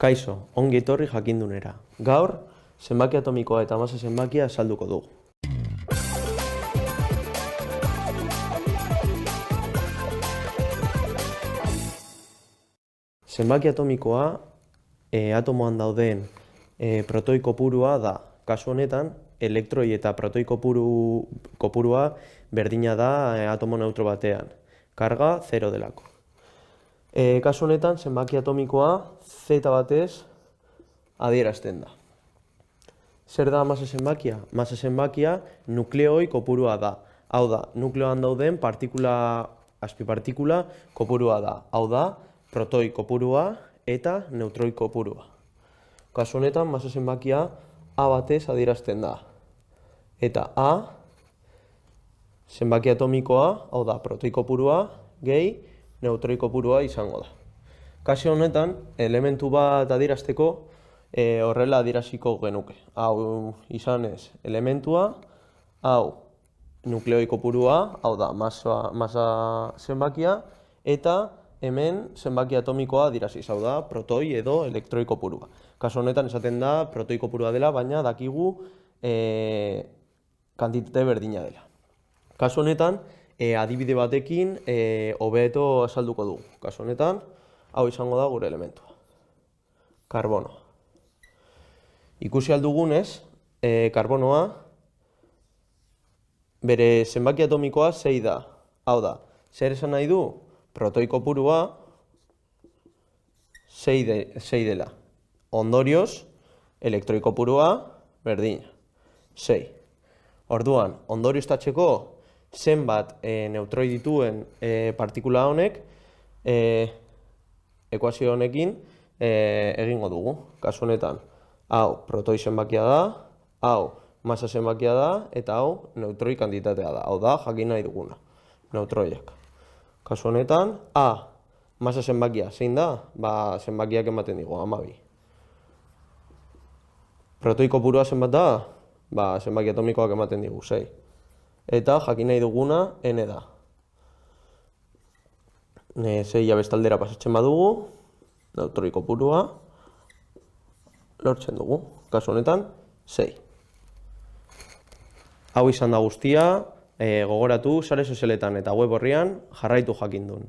Kaixo, ongi etorri jakindunera. Gaur, zenbaki atomikoa eta masa zenbakia azalduko dugu. Zenbaki atomikoa atomoan dauden protoi kopurua da. Kasu honetan, elektroi eta protoi kopurua berdina da atomo neutro batean. Karga 0 delako. Kasu honetan, zenbaki atomikoa Z batez adierazten da. Zer da masa zenbakia? Masa zenbakia nukleoi kopurua da. Hau da, nukleoan dauden azpipartikula kopurua da. Hau da, protoi kopurua eta neutroi kopurua. Kasu honetan, masa zenbakia A batez adierazten da. Eta A, zenbaki atomikoa, hau da, protoi kopurua, gehi, neutroi kopurua izango da. Kasu honetan, elementu bat adierazteko horrela adieraziko genuke. Hau izanez elementua, hau nukleoi kopurua, hau da, masa zenbakia, eta hemen zenbaki atomikoa adieraziz, hau da, protoi edo elektroi kopurua. Kasu honetan esaten da protoi kopurua dela, baina dakigu kantitate berdina dela. Kasu honetan, adibide batekin hobeto azalduko dugu. Kasu honetan, hau izango da gure elementua. Karbonoa. Ikusi aldugunez, karbonoa bere zenbaki atomikoa 6 da. Hau da, zer esan nahi du? Protoi kopurua 6 dela. Ondorioz, elektroi kopurua berdina. 6. Orduan, ondorioztatzeko zenbat neutroi dituen partikula honek ekuazio honekin egingo dugu. Kasu honetan, hau protoi zenbakia da, hau masa zenbakia da, eta hau neutroi kantitatea da. Hau da, jakin nahi duguna, neutroiak. Kasu honetan, A, masa zenbakia, zein da? Ba, zenbakiak ematen digu, 12. Protoi kopurua zenbat da? Ba, zenbaki atomikoak ematen digu, 6. Eta jakin nahi duguna, N da. 6 bestaldera pasatzen badugu, neutroi kopurua lortzen dugu. Kasu honetan, 6. Hau izan da guztia, gogoratu sare sozialetan eta web orrian jarraitu jakindun.